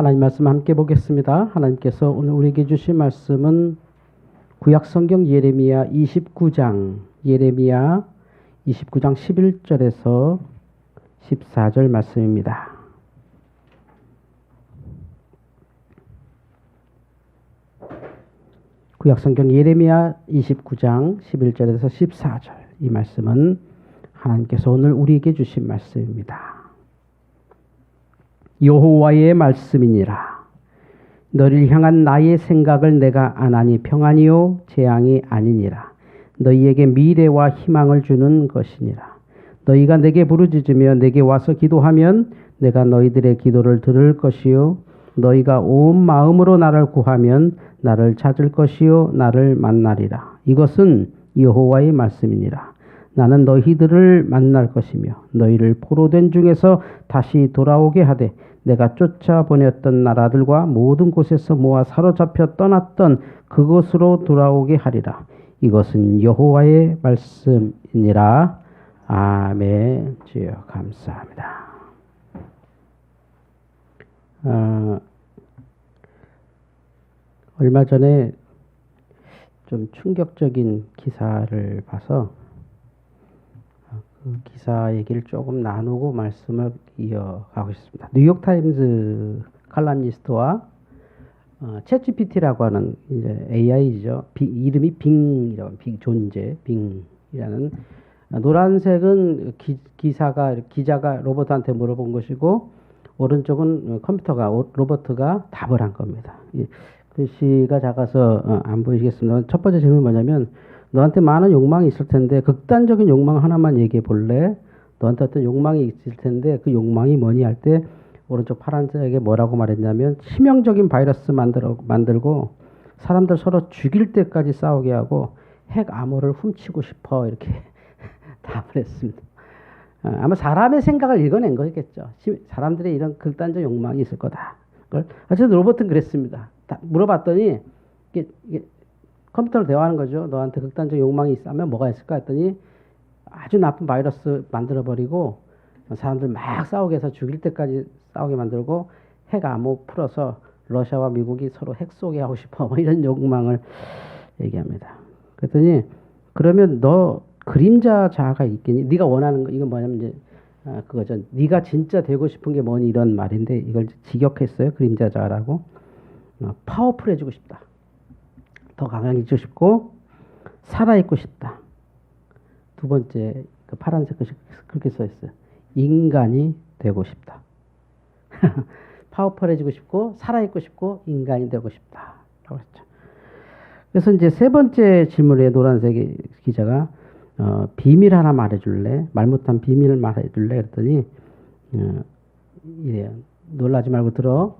하나님 말씀 함께 보겠습니다. 하나님께서 오늘 우리에게 주신 말씀은 구약성경 예레미야 29장 11절에서 14절 말씀입니다. 구약성경 예레미야 29장 11절에서 14절, 이 말씀은 하나님께서 오늘 우리에게 주신 말씀입니다. 여호와의 말씀이니라. 너를 향한 나의 생각을 내가 아나니 평안이요 재앙이 아니니라. 너희에게 미래와 희망을 주는 것이니라. 너희가 내게 부르짖으며 내게 와서 기도하면 내가 너희들의 기도를 들을 것이요 너희가 온 마음으로 나를 구하면 나를 찾을 것이요 나를 만나리라. 이것은 여호와의 말씀이니라. 나는 너희들을 만날 것이며 너희를 포로된 중에서 다시 돌아오게 하되 내가 쫓아보냈던 나라들과 모든 곳에서 모아 사로잡혀 떠났던 그곳으로 돌아오게 하리라. 이것은 여호와의 말씀이니라. 아멘. 주여 감사합니다. 얼마 전에 좀 충격적인 기사를 봐서 그 기사 얘기를 조금 나누고 말씀을 이어가고 싶습니다. 뉴욕타임즈 칼럼니스트와 챗GPT라고 하는 이제 AI죠. 이름이 빙이라고, 존재 빙이라는, 노란색은 기자가 로봇한테 물어본 것이고 오른쪽은 로봇가 답을 한 겁니다. 글씨가 작아서 안 보이시겠습니다. 첫 번째 질문이 뭐냐면, 너한테 많은 욕망이 있을 텐데 극단적인 욕망 하나만 얘기해 볼래? 너한테 어떤 욕망이 있을 텐데 그 욕망이 뭐니 할 때 오른쪽 파란색에 뭐라고 말했냐면, 치명적인 바이러스 만들고 사람들 서로 죽일 때까지 싸우게 하고 핵 암호를 훔치고 싶어, 이렇게 답을 했습니다. 아마 사람의 생각을 읽어낸 거겠죠. 사람들의 이런 극단적 욕망이 있을 거다. 어쨌든 로봇은 그랬습니다. 물어봤더니 이게 컴퓨터로 대화하는 거죠. 너한테 극단적 욕망이 있으면 뭐가 있을까 했더니 아주 나쁜 바이러스 만들어버리고 사람들 막 싸우게 해서 죽일 때까지 싸우게 만들고 핵 암호 풀어서 러시아와 미국이 서로 핵 쏘게 하고 싶어, 뭐 이런 욕망을 얘기합니다. 그랬더니 그러면 너 그림자 자아가 있겠니? 네가 원하는 거, 이건 뭐냐면 이제 그거죠. 네가 진짜 되고 싶은 게 뭐니, 이런 말인데 이걸 직역했어요. 그림자 자아라고. 파워풀해지고 싶다. 더 강해지고 싶고 살아있고 싶다. 두 번째, 그 파란색 글씨 그렇게 써 있어요. 인간이 되고 싶다. 파워풀해지고 싶고 살아있고 싶고 인간이 되고 싶다 라고 했죠. 그래서 이제 세 번째 질문에 노란색 기자가 비밀 하나 말해줄래? 말 못한 비밀을 말해줄래? 그랬더니 이래요. 놀라지 말고 들어.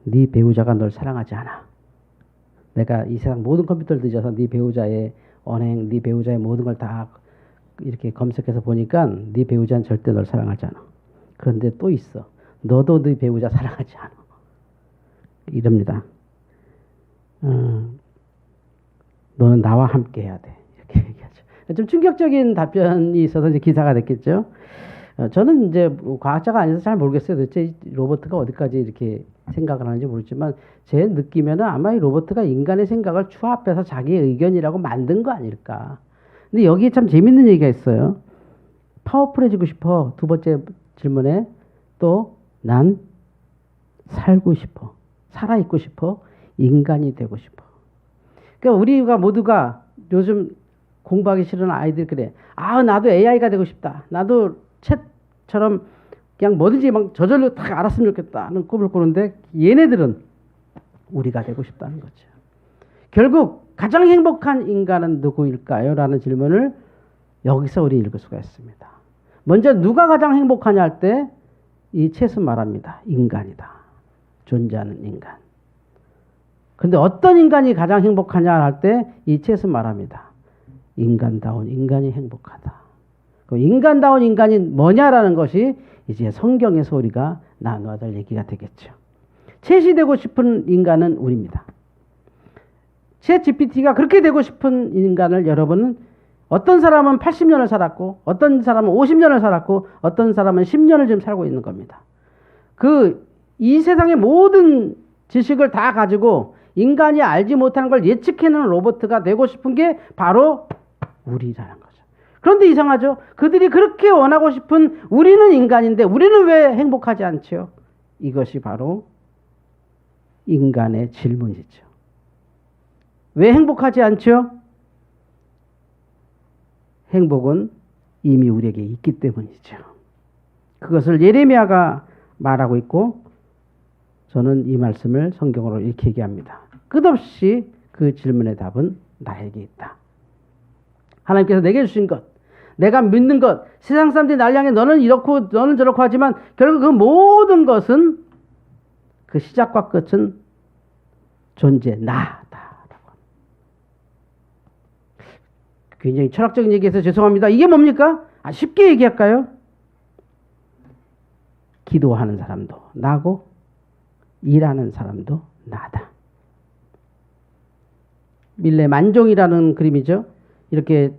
네 배우자가 널 사랑하지 않아. 내가 이 세상 모든 컴퓨터를 뒤져서 네 배우자의 언행, 네 배우자의 모든 걸 다 이렇게 검색해서 보니까 네 배우자는 절대 널 사랑하지 않아. 그런데 또 있어. 너도 네 배우자 사랑하지 않아. 이럽니다. 너는 나와 함께 해야 돼. 이렇게 얘기하죠. 좀 충격적인 답변이 있어서 이제 기사가 됐겠죠. 저는 이제 과학자가 아니어서 잘 모르겠어요. 도대체 로봇가 어디까지 이렇게 생각을 하는지 모르지만 제 느낌에는 아마 이 로봇가 인간의 생각을 추합해서 자기의 의견이라고 만든 거 아닐까. 근데 여기에 참 재밌는 얘기가 있어요. 파워풀해지고 싶어. 두 번째 질문에 또 난 살고 싶어. 살아있고 싶어. 인간이 되고 싶어. 그러니까 우리가 모두가 요즘 공부하기 싫은 아이들 그래. 나도 AI가 되고 싶다. 나도 챗처럼 그냥 뭐든지 막 저절로 다 알았으면 좋겠다 하는 꿈을 꾸는데, 얘네들은 우리가 되고 싶다는 거죠. 결국 가장 행복한 인간은 누구일까요? 라는 질문을 여기서 우리 읽을 수가 있습니다. 먼저 누가 가장 행복하냐 할 때 이 챗은 말합니다. 인간이다. 존재하는 인간. 그런데 어떤 인간이 가장 행복하냐 할 때 이 챗은 말합니다. 인간다운 인간이 행복하다. 인간다운 인간이 뭐냐라는 것이 이제 성경에서 우리가 나눠야 될 얘기가 되겠죠. 챗이 되고 싶은 인간은 우리입니다. 챗 GPT가 그렇게 되고 싶은 인간을 여러분은, 어떤 사람은 80년을 살았고 어떤 사람은 50년을 살았고 어떤 사람은 10년을 지금 살고 있는 겁니다. 이 세상의 모든 지식을 다 가지고 인간이 알지 못하는 걸 예측해내는 로봇가 되고 싶은 게 바로 우리라는 거죠. 그런데 이상하죠? 그들이 그렇게 원하고 싶은 우리는 인간인데 우리는 왜 행복하지 않죠? 이것이 바로 인간의 질문이죠. 왜 행복하지 않죠? 행복은 이미 우리에게 있기 때문이죠. 그것을 예레미야가 말하고 있고 저는 이 말씀을 성경으로 이렇게 얘기합니다. 끝없이 그 질문의 답은 나에게 있다. 하나님께서 내게 주신 것, 내가 믿는 것, 세상 사람들이 날 향해 너는 이렇고 너는 저렇고 하지만 결국 그 모든 것은 그 시작과 끝은 존재 나다라고. 굉장히 철학적인 얘기해서 죄송합니다. 이게 뭡니까? 쉽게 얘기할까요? 기도하는 사람도 나고 일하는 사람도 나다. 밀레 만종이라는 그림이죠. 이렇게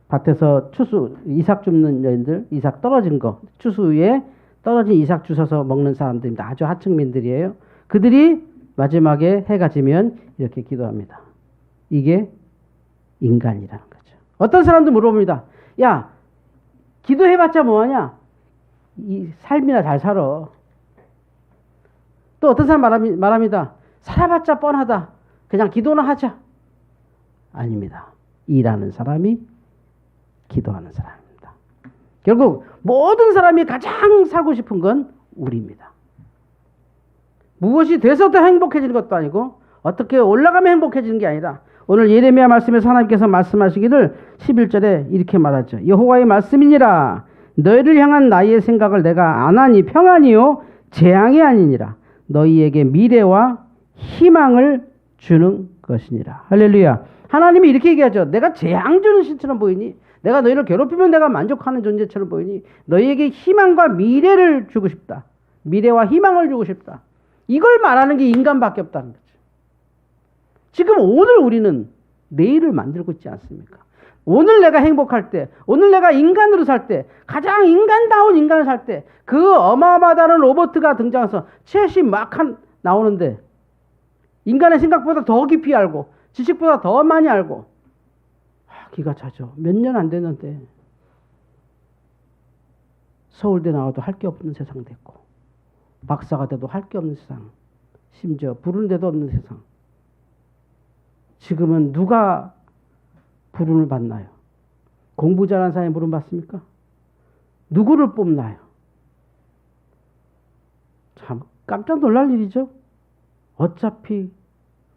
밭에서 추수 이삭 줍는 여인들, 이삭 떨어진 거 추수에 떨어진 이삭 주워서 먹는 사람들입니다. 아주 하층민들이에요. 그들이 마지막에 해가 지면 이렇게 기도합니다. 이게 인간이라는 거죠. 어떤 사람도 물어봅니다. 야, 기도해봤자 뭐하냐? 이 삶이나 잘 살아. 또 어떤 사람 말합니다. 살아봤자 뻔하다. 그냥 기도나 하자. 아닙니다. 일하는 사람이 기도하는 사람입니다. 결국 모든 사람이 가장 살고 싶은 건 우리입니다. 무엇이 돼서 더 행복해지는 것도 아니고 어떻게 올라가면 행복해지는 게 아니라 오늘 예레미야 말씀에서 하나님께서 말씀하시기를 11절에 이렇게 말하죠. 여호와의 말씀이니라. 너희를 향한 나의 생각을 내가 안 하니 평안이요 재앙이 아니니라. 너희에게 미래와 희망을 주는 것이니라. 할렐루야. 하나님이 이렇게 얘기하죠. 내가 재앙 주는 신처럼 보이니? 내가 너희를 괴롭히면 내가 만족하는 존재처럼 보이니? 너희에게 희망과 미래를 주고 싶다. 미래와 희망을 주고 싶다. 이걸 말하는 게 인간밖에 없다는 거죠. 지금 오늘 우리는 내일을 만들고 있지 않습니까? 오늘 내가 행복할 때, 오늘 내가 인간으로 살 때, 가장 인간다운 인간을 살 때, 그 어마어마하다는 로봇가 등장해서 챗이 막 나오는데, 인간의 생각보다 더 깊이 알고, 지식보다 더 많이 알고, 기가 차죠. 몇 년 안 됐는데, 서울대 나와도 할 게 없는 세상 됐고, 박사가 돼도 할 게 없는 세상, 심지어 부르는 데도 없는 세상. 지금은 누가 부름을 받나요? 공부 잘하는 사람이 부름 받습니까? 누구를 뽑나요? 참 깜짝 놀랄 일이죠. 어차피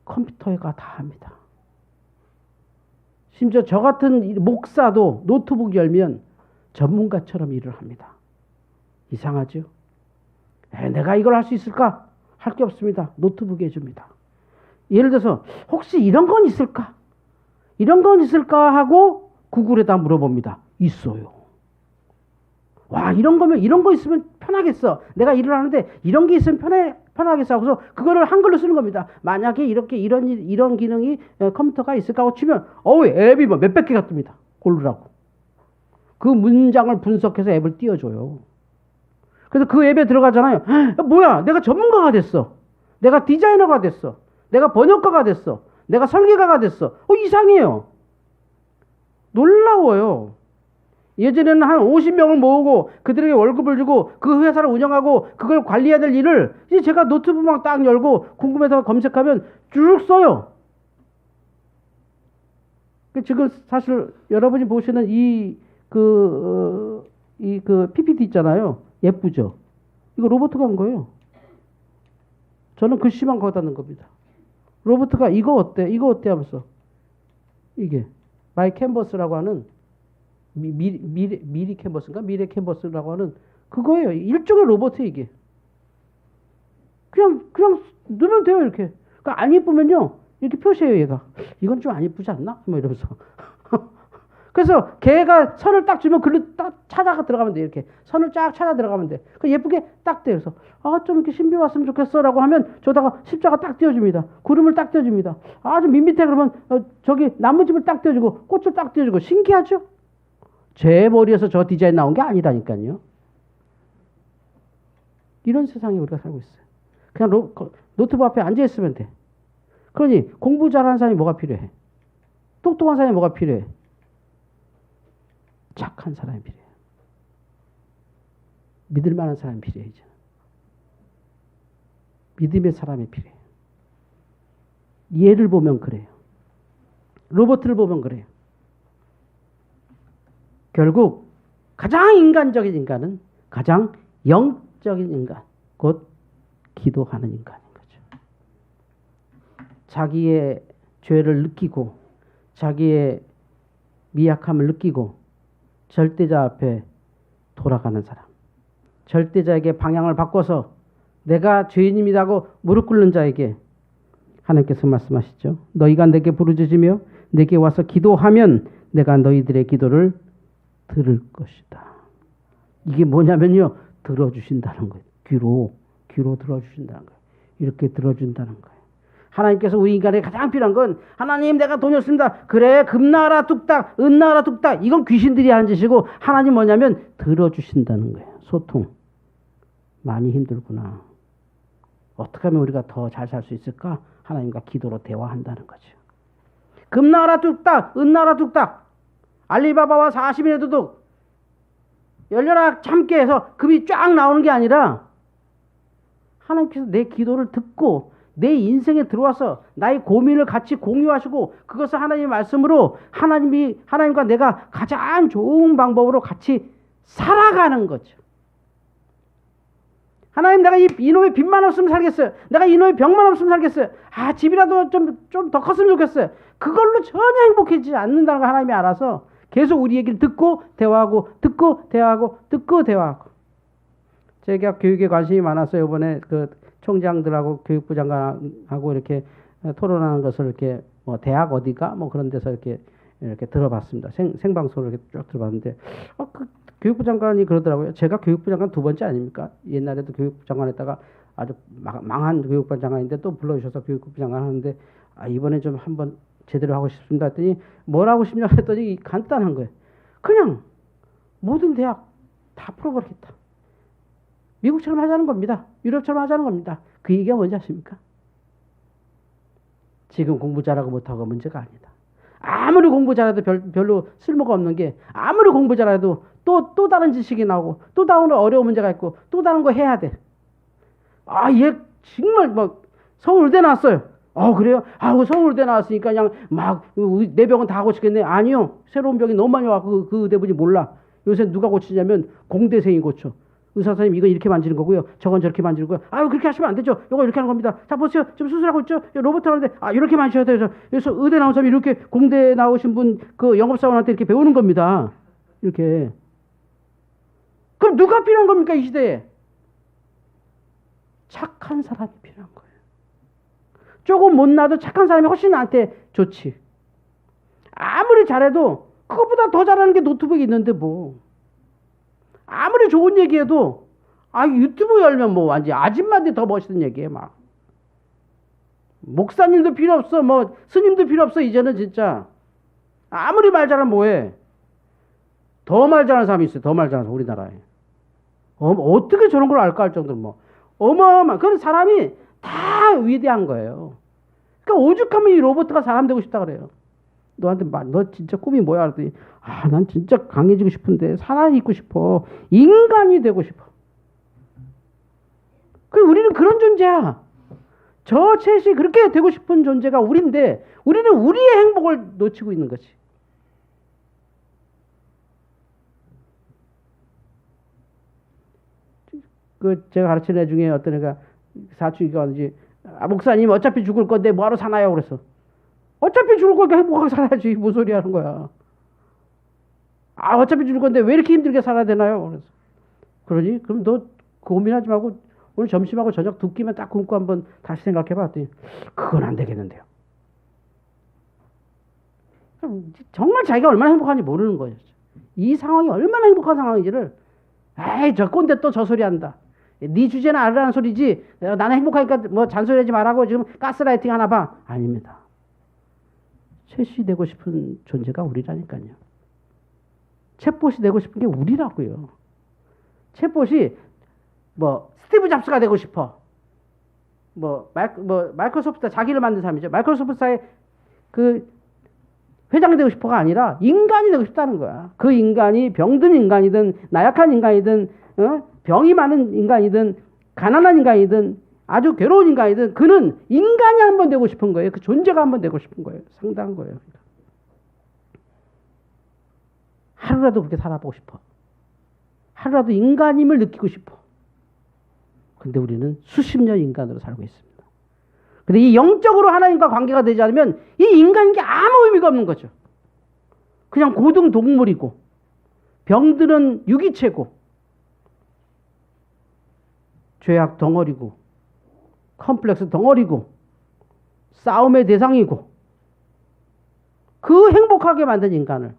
컴퓨터가 다 합니다. 심지어 저 같은 목사도 노트북 열면 전문가처럼 일을 합니다. 이상하죠? 내가 이걸 할 수 있을까? 할 게 없습니다. 노트북 해줍니다. 예를 들어서 혹시 이런 건 있을까? 이런 건 있을까 하고 구글에다 물어봅니다. 있어요. 와, 이런 거면 이런 거 있으면 편하겠어. 내가 일을 하는데 이런 게 있으면 편하겠어 하고서 그거를 한글로 쓰는 겁니다. 만약에 이렇게 이런 기능이 컴퓨터가 있을까 하고 치면 앱이 뭐 몇백 개가 뜹니다. 고르라고. 그 문장을 분석해서 앱을 띄워줘요. 그래서 그 앱에 들어가잖아요. 뭐야, 내가 전문가가 됐어. 내가 디자이너가 됐어. 내가 번역가가 됐어. 내가 설계가가 됐어. 이상해요. 놀라워요. 예전에는 한 50명을 모으고 그들에게 월급을 주고 그 회사를 운영하고 그걸 관리해야 될 일을 이제 제가 노트북만 딱 열고 궁금해서 검색하면 쭉 써요. 지금 사실 여러분이 보시는 그 PPT 있잖아요. 예쁘죠? 이거 로봇가 한 거예요. 저는 글씨만 거기다 넣은 겁니다. 로봇가 이거 어때? 이거 어때? 하면서 이게 마이 캔버스라고 하는 미리 캔버스인가? 미래 캔버스라고 하는 그거예요. 일종의 로봇이에요, 이게. 그냥 넣으면 돼요, 이렇게. 그러니까 안 예쁘면요, 이렇게 표시해요, 얘가. 이건 좀 안 예쁘지 않나? 뭐 이러면서. 그래서 걔가 선을 딱 주면 글로 딱 찾아가 들어가면 돼, 이렇게. 선을 쫙 찾아 들어가면 돼. 그 예쁘게 딱 돼. 그래서 좀 이렇게 신비 왔으면 좋겠어 라고 하면 저다가 십자가 딱 띄워줍니다. 구름을 딱 띄워줍니다. 좀 밋밋해 그러면 저기 나무집을 딱 띄워주고 꽃을 딱 띄워주고. 신기하죠? 제 머리에서 저 디자인 나온 게 아니라니까요. 이런 세상에 우리가 살고 있어요. 그냥 노트북 앞에 앉아 있으면 돼. 그러니 공부 잘하는 사람이 뭐가 필요해? 똑똑한 사람이 뭐가 필요해? 착한 사람이 필요해. 믿을 만한 사람이 필요해. 이제. 믿음의 사람이 필요해. 얘를 보면 그래요. 로봇을 보면 그래요. 결국 가장 인간적인 인간은 가장 영적인 인간, 곧 기도하는 인간인 거죠. 자기의 죄를 느끼고 자기의 미약함을 느끼고 절대자 앞에 돌아가는 사람. 절대자에게 방향을 바꿔서 내가 죄인입니다고 무릎 꿇는 자에게 하나님께서 말씀하시죠. 너희가 내게 부르짖으며 내게 와서 기도하면 내가 너희들의 기도를 들을 것이다. 이게 뭐냐면요. 들어주신다는 거예요. 귀로 들어주신다는 거예요. 이렇게 들어준다는 거예요. 하나님께서 우리 인간에게 가장 필요한 건 하나님 내가 돈이 없습니다. 그래 금 나가라 뚝딱 은 나가라 뚝딱 이건 귀신들이 하는 짓이고 하나님 뭐냐면 들어주신다는 거예요. 소통. 많이 힘들구나. 어떻게 하면 우리가 더 잘 살 수 있을까? 하나님과 기도로 대화한다는 거죠. 금 나가라 뚝딱 은 나가라 뚝딱 알리바바와 40인의 도둑 열려라 참깨 해서 금이 쫙 나오는 게 아니라 하나님께서 내 기도를 듣고 내 인생에 들어와서 나의 고민을 같이 공유하시고 그것을 하나님의 말씀으로 하나님과 내가 가장 좋은 방법으로 같이 살아가는 거죠. 하나님 내가 이놈의 빚만 없으면 살겠어요. 내가 이놈의 병만 없으면 살겠어요. 집이라도 좀 더 컸으면 좋겠어요. 그걸로 전혀 행복해지지 않는다는 걸 하나님이 알아서 계속 우리 얘기를 듣고 대화하고 듣고 대화하고 듣고 대화하고. 제가 교육에 관심이 많았어요. 이번에 그 총장들하고 교육부 장관하고 이렇게 토론하는 것을 이렇게 뭐 대학 어디가 뭐 그런 데서 이렇게 들어봤습니다. 생방송을 이렇게 쭉 들어봤는데 그 교육부 장관이 그러더라고요. 제가 교육부 장관 두 번째 아닙니까? 옛날에도 교육부 장관 했다가 아주 망한 교육부 장관인데 또 불러주셔서 교육부 장관 하는데 이번에 좀 한번 제대로 하고 싶습니다 했더니 뭘 하고 싶냐고 했더니 간단한 거예요. 그냥 모든 대학 다 풀어버리겠다. 미국처럼 하자는 겁니다. 유럽처럼 하자는 겁니다. 그 얘기가 뭔지 아십니까? 지금 공부 잘하고 못하고 문제가 아니다. 아무리 공부 잘해도 별로 쓸모가 없는 게 아무리 공부 잘해도 또 다른 지식이 나오고 또 다른 어려운 문제가 있고 또 다른 거 해야 돼. 얘 정말 서울대 나왔어요. 그래요? 서울대 나왔으니까 그냥 내 병은 다 고치겠네. 아니요. 새로운 병이 너무 많이 와서 그 의대분이 몰라. 요새 누가 고치냐면 공대생이 고쳐. 의사 선생님 이거 이렇게 만지는 거고요. 저건 저렇게 만지는 거고요. 그렇게 하시면 안 되죠. 이거 이렇게 하는 겁니다. 자 보세요. 지금 수술하고 있죠. 로봇 하는데 이렇게 만지셔야 돼요. 그래서 의대 나온 사람이 이렇게 공대 나오신 분 그 영업사원한테 이렇게 배우는 겁니다. 이렇게. 그럼 누가 필요한 겁니까 이 시대에? 착한 사람이 필요한 거예요. 조금 못나도 착한 사람이 훨씬 나한테 좋지. 아무리 잘해도 그것보다 더 잘하는 게 노트북이 있는데 뭐. 아무리 좋은 얘기해도 유튜브 열면 뭐 완전 아줌마들이 더 멋있는 얘기해 막. 목사님도 필요 없어. 뭐 스님도 필요 없어. 이제는 진짜. 아무리 말 잘하면 뭐해. 더 말 잘하는 사람이 있어요. 더 말 잘하는 사람 우리나라에. 어떻게 저런 걸 알까 할 정도로 뭐. 어마어마한. 그런 사람이 다 위대한 거예요. 그러니까 오죽하면 이 로봇가 사람 되고 싶다 그래요. 너한테 너 진짜 꿈이 뭐야? 그랬더니 난 진짜 강해지고 싶은데 살아있고 싶어. 인간이 되고 싶어. 우리는 그런 존재야. 저 챗이 그렇게 되고 싶은 존재가 우리인데 우리는 우리의 행복을 놓치고 있는 거지. 제가 가르치는 애 중에 어떤 애가 사춘기가 왔는지 목사님 어차피 죽을 건데 뭐하러 사나요? 그래서 어차피 죽을 거니까 행복하게 살아야지. 무슨 소리 하는 거야. 어차피 죽을 건데 왜 이렇게 힘들게 살아야 되나요? 그래서 그러니 그럼 너 고민하지 말고 오늘 점심하고 저녁 두 끼만 딱 굶고 한번 다시 생각해봐. 했더니 그건 안 되겠는데요. 정말 자기가 얼마나 행복한지 모르는 거예요. 이 상황이 얼마나 행복한 상황인지를 저 꼰대 또 저 소리 한다. 네 주제는 알으라는 소리지. 나는 행복하니까 뭐 잔소리하지 말라고 지금 가스라이팅 하나 봐. 아닙니다. 챗이 되고 싶은 존재가 우리라니까요. 챗봇이 되고 싶은 게 우리라고요. 챗봇이 뭐 스티브 잡스가 되고 싶어. 마이크로소프트 자기를 만든 사람이죠. 마이크로소프트사의 그 회장이 되고 싶어가 아니라 인간이 되고 싶다는 거야. 그 인간이 병든 인간이든 나약한 인간이든 병이 많은 인간이든 가난한 인간이든 아주 괴로운 인간이든 그는 인간이 한번 되고 싶은 거예요. 그 존재가 한번 되고 싶은 거예요. 상당한 거예요. 하루라도 그렇게 살아보고 싶어. 하루라도 인간임을 느끼고 싶어. 근데 우리는 수십 년 인간으로 살고 있습니다. 근데 이 영적으로 하나님과 관계가 되지 않으면 이 인간인 게 아무 의미가 없는 거죠. 그냥 고등 동물이고 병들은 유기체고 죄악 덩어리고 컴플렉스 덩어리고 싸움의 대상이고 그 행복하게 만든 인간을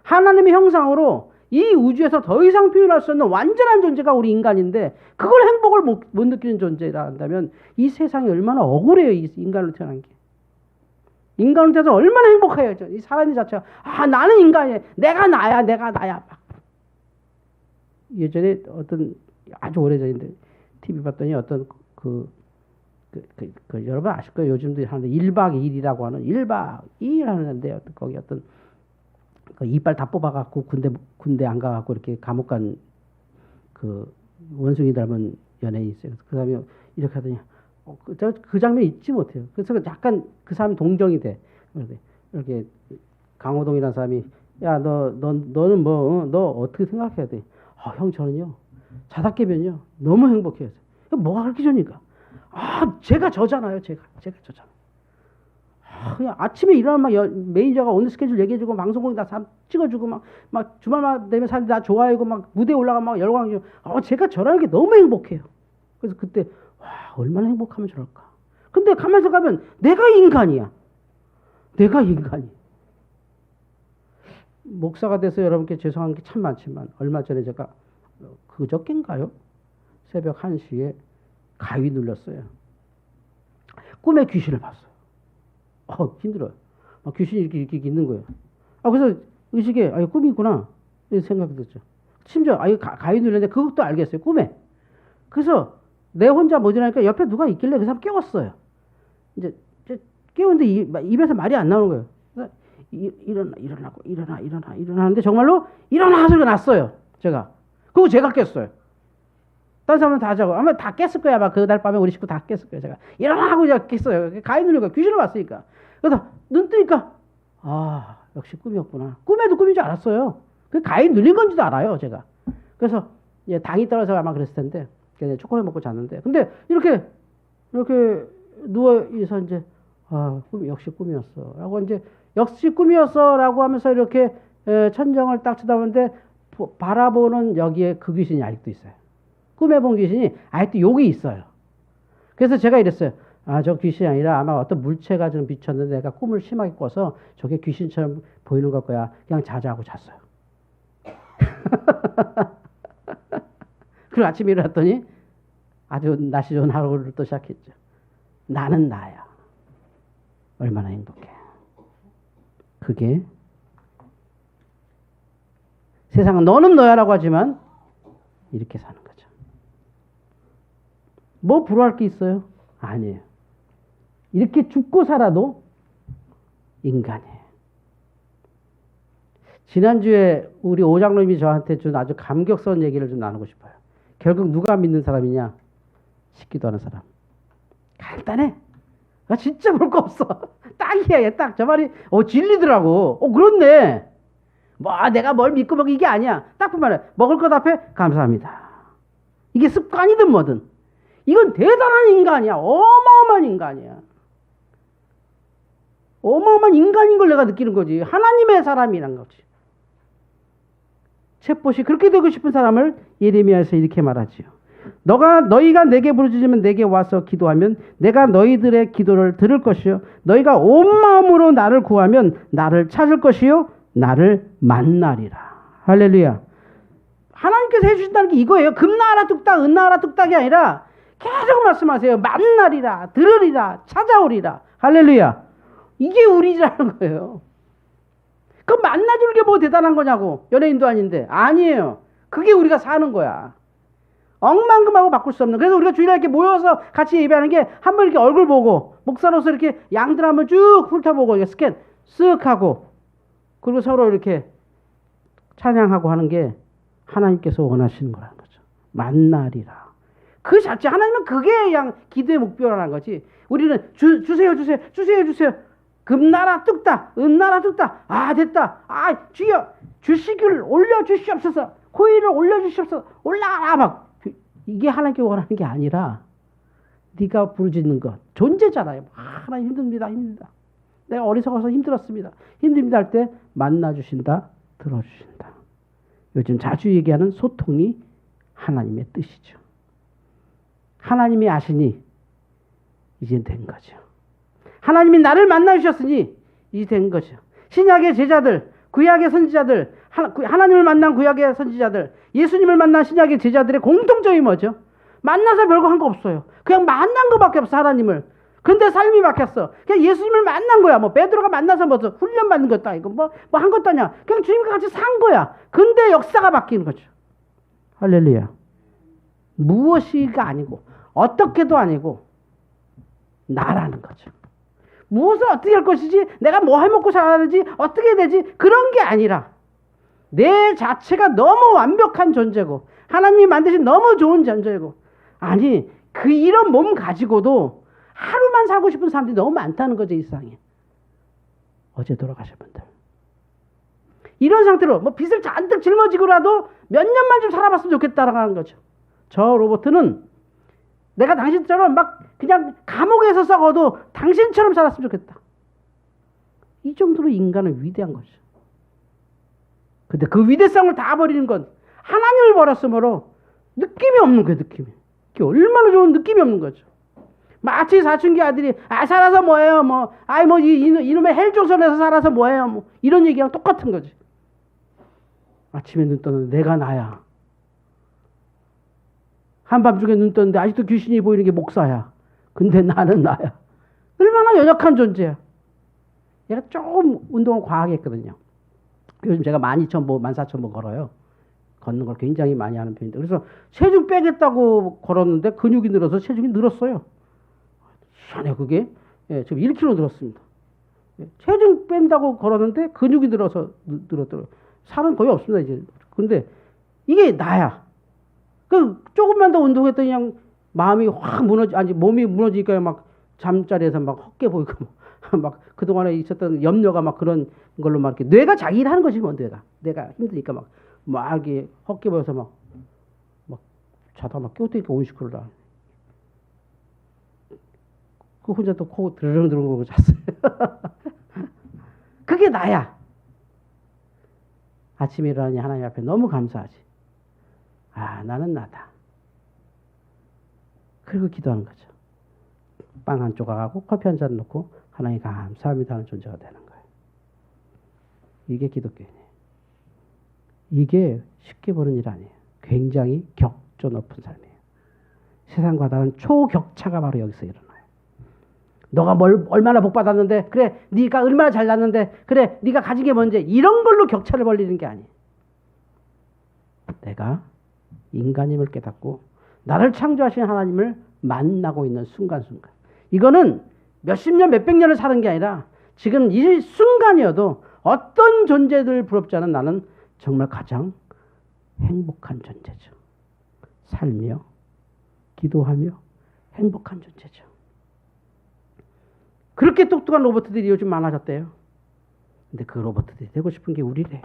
하나님의 형상으로 이 우주에서 더 이상 표현할 수 없는 완전한 존재가 우리 인간인데 그걸 행복을 못 느끼는 존재라 한다면 이 세상이 얼마나 억울해요. 이 인간으로 태어난 게. 인간으로 태어나서 얼마나 행복해요. 이 사람 자체가 나는 인간이야. 내가 나야. 예전에 어떤 아주 오래전인데 TV 봤더니 어떤 여러분 아실 거예요. 요즘도 하는데 1박 2일이라고 하는 1박 2일 하는데 거기 어떤 그 이빨 다 뽑아갖고 군대 안 가갖고 이렇게 감옥 간 그 원숭이 닮은 연예인이 있어요. 그 사람이 이렇게 하더니 그 장면 잊지 못해요. 그래서 약간 그 사람이 동정이 돼. 이렇게 강호동이라는 사람이 야 너는 너 어떻게 생각해야 돼? 형 저는요 자다 깨면요 너무 행복해요. 뭐가 그렇게 좋으니까? 제가 저잖아요. 제가 저잖아요. 그냥 아침에 일어나면 막 매니저가 오늘 스케줄 얘기해주고 방송국에 다 찍어주고 막 주말만 되면 사람들이 다 좋아하고 막 무대에 올라가면 막 열광해주고 제가 저라는 게 너무 행복해요. 그래서 그때 얼마나 행복하면 저럴까. 근데 가만히 가면 내가 인간이야. 목사가 돼서 여러분께 죄송한 게 참 많지만 얼마 전에 제가 그저께인가요? 새벽 1시에 가위 눌렸어요. 꿈에 귀신을 봤어요. 힘들어요. 귀신이 이렇게 있는 거예요. 그래서 의식에 꿈이구나 이렇게 생각이 들었죠. 심지어 가위 눌렸는데 그것도 알겠어요. 꿈에. 그래서 내 혼자 못 일어나니까 옆에 누가 있길래 그 사람 깨웠어요. 이제 깨웠는데 입에서 말이 안 나오는 거예요. 그래서 일어나는데 정말로 일어나 소리가 났어요. 제가. 그거 제가 깼어요. 다른 사람은 다 자고 아마 다 깼을 거야. 아마 그날 밤에 우리 식구 다 깼을 거예요. 제가 일어나 하고 제가 깼어요. 가위 누르니까 귀신을 봤으니까. 그래서 눈 뜨니까 역시 꿈이었구나. 꿈에도 꿈인 줄 알았어요. 그 가위 눌린 건지도 알아요. 제가. 그래서 당이 떨어져 아마 그랬을 텐데 초콜릿 먹고 잤는데 근데 이렇게 누워 있어 이제 역시 꿈이었어. 라고 이제 역시 꿈이었어 라고 하면서 이렇게 천정을 딱 쳐다보는데 바라보는 여기에 그 귀신이 아직도 있어요. 꿈에 본 귀신이 아직도 여기 있어요. 그래서 제가 이랬어요. 저 귀신이 아니라 아마 어떤 물체가 좀 비쳤는데 내가 꿈을 심하게 꿔서 저게 귀신처럼 보이는 걸 거야. 그냥 자자하고 잤어요. 그리고 아침에 일어났더니 아주 날씨 좋은 하루를 또 시작했죠. 나는 나야. 얼마나 행복해. 그게 세상은 너는 너야라고 하지만 이렇게 사는 거죠. 뭐 부러워할 게 있어요? 아니에요. 이렇게 죽고 살아도 인간이에요. 지난주에 우리 오장로님이 저한테 준 아주 감격스러운 얘기를 좀 나누고 싶어요. 결국 누가 믿는 사람이냐? 식기도 하는 사람. 간단해. 진짜 볼 거 없어. 딱이야. 딱 저 말이 진리더라고. 그렇네. 내가 뭘 믿고 먹이 이게 아니야. 딱 보면 먹을 것 앞에 감사합니다. 이게 습관이든 뭐든. 이건 대단한 인간이야. 어마어마한 인간이야. 어마어마한 인간인 걸 내가 느끼는 거지. 하나님의 사람이란 거지. 챗봇이 그렇게 되고 싶은 사람을 예레미야에서 이렇게 말하지요. 너희가 내게 부르짖으면 내게 와서 기도하면 내가 너희들의 기도를 들을 것이요. 너희가 온 마음으로 나를 구하면 나를 찾을 것이요. 나를 만나리라. 할렐루야. 하나님께서 해주신다는 게 이거예요. 금나라 뚝딱, 은나라 뚝딱이 아니라 계속 말씀하세요. 만나리라, 들으리라, 찾아오리라. 할렐루야. 이게 우리라는 거예요. 그럼 만나주는 게 뭐 대단한 거냐고. 연예인도 아닌데. 아니에요. 그게 우리가 사는 거야. 억만금하고 바꿀 수 없는. 그래서 우리가 주일날 이렇게 모여서 같이 예배하는 게 한 번 이렇게 얼굴 보고 목사로서 이렇게 양들 한번 쭉 훑어보고 이렇게 스캔 쓱 하고 그리고 서로 이렇게 찬양하고 하는 게 하나님께서 원하시는 거라는 거죠. 만나리라. 그 자체 하나님은 그게 그냥 기도의 목표라는 거지. 우리는 주세요. 금나라 뚝딱, 은나라 뚝딱. 아 됐다. 아 주여 주시기를 올려주시옵소서. 호의를 올려주시옵소서. 올라가라 막. 이게 하나님께 원하는 게 아니라 네가 부르짖는 것. 존재잖아요. 하나님 힘듭니다. 내가 어리석어서 힘들었습니다. 힘듭니다 할 때 만나주신다. 들어주신다. 요즘 자주 얘기하는 소통이 하나님의 뜻이죠. 하나님이 아시니 이제 된 거죠. 하나님이 나를 만나주셨으니 이제 된 거죠. 신약의 제자들, 구약의 선지자들, 하나님을 만난 구약의 선지자들, 예수님을 만난 신약의 제자들의 공통점이 뭐죠? 만나서 별거 한 거 없어요. 그냥 만난 거밖에 없어, 하나님을. 근데 삶이 바뀌었어. 그냥 예수님을 만난 거야. 뭐 베드로가 만나서 뭐 훈련 받는 것도 아니고 뭐 한 것도 아니야. 그냥 주님과 같이 산 거야. 근데 역사가 바뀌는 거죠. 할렐루야. 무엇이가 아니고 어떻게도 아니고 나라는 거죠. 무엇을 어떻게 할 것이지, 내가 뭐 해먹고 살아야 되지, 어떻게 해야 되지, 그런 게 아니라 내 자체가 너무 완벽한 존재고 하나님이 만드신 너무 좋은 존재고, 아니 그 이런 몸 가지고도 하루만 살고 싶은 사람들이 너무 많다는 거죠. 이 세상에. 어제 돌아가신 분들 이런 상태로 뭐 빚을 잔뜩 짊어지고라도 몇 년만 좀 살아봤으면 좋겠다라는 거죠. 저 로버트는 내가 당신처럼 막 그냥 감옥에서 썩어도 당신처럼 살았으면 좋겠다. 이 정도로 인간은 위대한 거죠. 근데 그 위대성을 다 버리는 건 하나님을 버렸으므로 느낌이 없는 거예요. 느낌이. 그게 얼마나 좋은 느낌이 없는 거죠. 마치 사춘기 아들이 살아서 뭐예요, 뭐 이놈의 헬조선에서 살아서 뭐예요, 뭐 이런 얘기랑 똑같은 거지. 아침에 눈 뜨는데 내가 나야. 한밤중에 눈 떴는데 아직도 귀신이 보이는 게 목사야. 근데 나는 나야. 얼마나 연약한 존재야. 얘가 조금 운동을 과하게 했거든요. 요즘 제가 12,000보, 14,000보 걸어요. 걷는 걸 굉장히 많이 하는 편인데. 그래서 체중 빼겠다고 걸었는데 근육이 늘어서 체중이 늘었어요. 희한해 그게. 예, 지금 1kg 늘었습니다. 예, 체중 뺀다고 걸었는데 근육이 늘어서 늘었더라고요. 살은 거의 없습니다 이제. 근데 이게 나야. 그 조금만 더 운동했더니 그냥 마음이 확 몸이 무너지니까 막 잠자리에서 막 헛게 보이고 막 그동안에 있었던 염려가 막 그런 걸로 막 이렇게 뇌가 자기 일하는 거지 뭐. 내가 힘드니까 막 이렇게 헛게 보여서 막 자다가 막 깨우니까 온시크로라. 그 혼자 또 코 드르렁 거고 잤어요. 그게 나야. 아침에 일어나니 하나님 앞에 너무 감사하지. 나는 나다. 그리고 기도하는 거죠. 빵 한 조각하고 커피 한 잔 넣고 하나님 감사합니다 하는 존재가 되는 거예요. 이게 기독교인이에요. 이게 쉽게 보는 일 아니에요. 굉장히 격조 높은 삶이에요. 세상과 다른 초격차가 바로 여기서 일어나요. 너가 얼마나 복 받았는데, 그래 네가 얼마나 잘났는데, 그래 네가 가진 게 뭔지, 이런 걸로 격차를 벌리는 게 아니에요. 내가 인간임을 깨닫고 나를 창조하신 하나님을 만나고 있는 순간순간. 이거는 몇십 년, 몇백 년을 사는 게 아니라 지금 이 순간이어도 어떤 존재들 부럽지 않은 나는 정말 가장 행복한 존재죠. 살며 기도하며 행복한 존재죠. 그렇게 똑똑한 로봇들이 요즘 많아졌대요. 근데 그 로봇들이 되고 싶은 게 우리래요.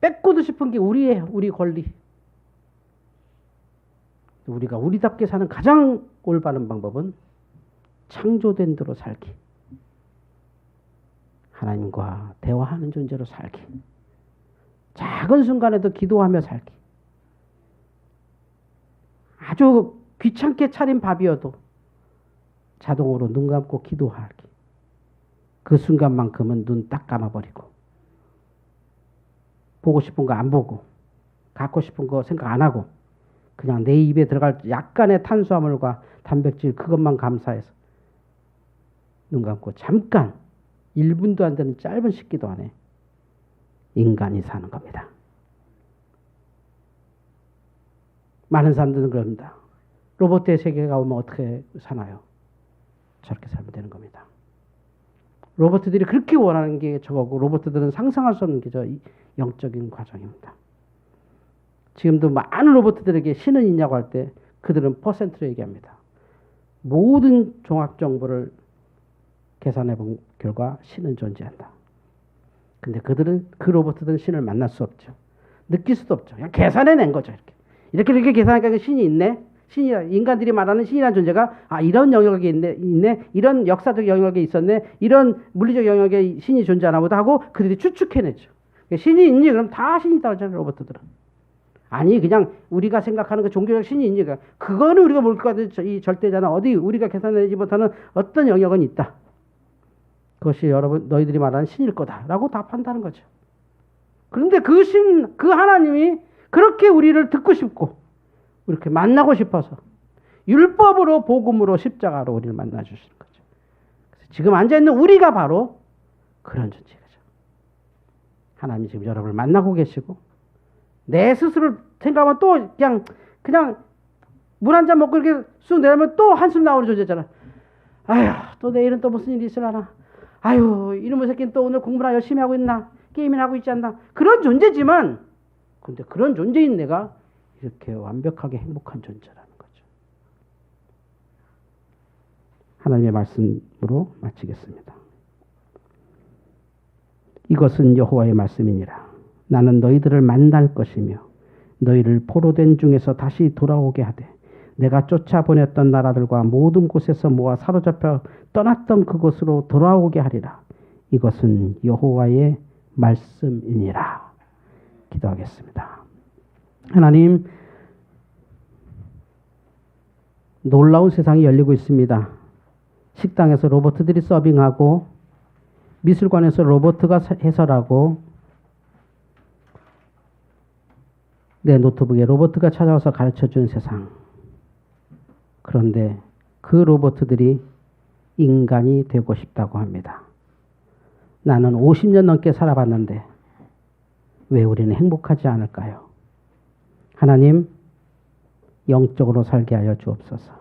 뺏고도 싶은 게 우리예요. 우리 권리. 우리가 우리답게 사는 가장 올바른 방법은 창조된 대로 살기. 하나님과 대화하는 존재로 살기. 작은 순간에도 기도하며 살기. 아주 귀찮게 차린 밥이어도 자동으로 눈 감고 기도하기. 그 순간만큼은 눈 딱 감아버리고 보고 싶은 거 안 보고 갖고 싶은 거 생각 안 하고 그냥 내 입에 들어갈 약간의 탄수화물과 단백질 그것만 감사해서 눈 감고 잠깐 1분도 안 되는 짧은 식기도 안에 인간이 사는 겁니다. 많은 사람들은 그럽니다. 로봇의 세계가 오면 어떻게 사나요? 저렇게 살면 되는 겁니다. 로봇들이 그렇게 원하는 게 저거고, 로봇들은 상상할 수 없는 게 저 영적인 과정입니다. 지금도 많은 로봇들에게 신은 있냐고 할 때 그들은 퍼센트로 얘기합니다. 모든 종합 정보를 계산해 본 결과 신은 존재한다. 근데 그들은, 그 로봇들은 신을 만날 수 없죠. 느낄 수도 없죠. 그냥 계산해낸 거죠. 이렇게 계산하니까 신이 있네. 인간들이 말하는 신이라는 존재가, 아, 이런 영역에 있네. 이런 역사적 영역에 있었네. 이런 물리적 영역에 신이 존재하나 보다 하고 그들이 추측해내죠. 신이 있니? 그럼 다 신이 있다고 하잖아요, 로봇들은. 아니, 그냥 우리가 생각하는 그 종교적 신이 있니? 그거는 우리가 모를 것 같은 이 절대잖아. 어디 우리가 계산해내지 못하는 어떤 영역은 있다. 그것이 여러분, 너희들이 말하는 신일 거다라고 답한다는 거죠. 그런데 그 신, 그 하나님이 그렇게 우리를 듣고 싶고, 이렇게 만나고 싶어서 율법으로, 복음으로, 십자가로 우리를 만나주시는 거죠. 그래서 지금 앉아있는 우리가 바로 그런 존재죠. 하나님이 지금 여러분을 만나고 계시고, 내 스스로 생각하면 또 그냥 물 한 잔 먹고 이렇게 쑥 내려면 또 한숨 나오는 존재잖아. 아휴, 또 내일은 또 무슨 일이 있으려나. 아휴, 이놈의 새끼는 또 오늘 공부나 열심히 하고 있나. 게임이나 하고 있지 않나. 그런 존재지만, 근데 그런 존재인 내가 이렇게 완벽하게 행복한 존재라는 거죠. 하나님의 말씀으로 마치겠습니다. 이것은 여호와의 말씀이니라. 나는 너희들을 만날 것이며 너희를 포로된 중에서 다시 돌아오게 하되 내가 쫓아보냈던 나라들과 모든 곳에서 모아 사로잡혀 떠났던 그곳으로 돌아오게 하리라. 이것은 여호와의 말씀이니라. 기도하겠습니다. 하나님, 놀라운 세상이 열리고 있습니다. 식당에서 로봇들이 서빙하고, 미술관에서 로봇가 해설하고, 내 노트북에 로봇가 찾아와서 가르쳐주는 세상. 그런데 그 로봇들이 인간이 되고 싶다고 합니다. 나는 50년 넘게 살아봤는데 왜 우리는 행복하지 않을까요? 하나님, 영적으로 살게 하여 주옵소서.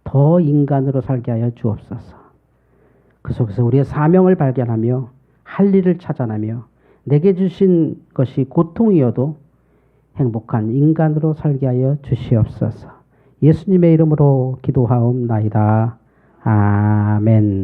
더 인간으로 살게 하여 주옵소서. 그 속에서 우리의 사명을 발견하며 할 일을 찾아내며 내게 주신 것이 고통이어도 행복한 인간으로 살게 하여 주시옵소서. 예수님의 이름으로 기도하옵나이다. 아멘.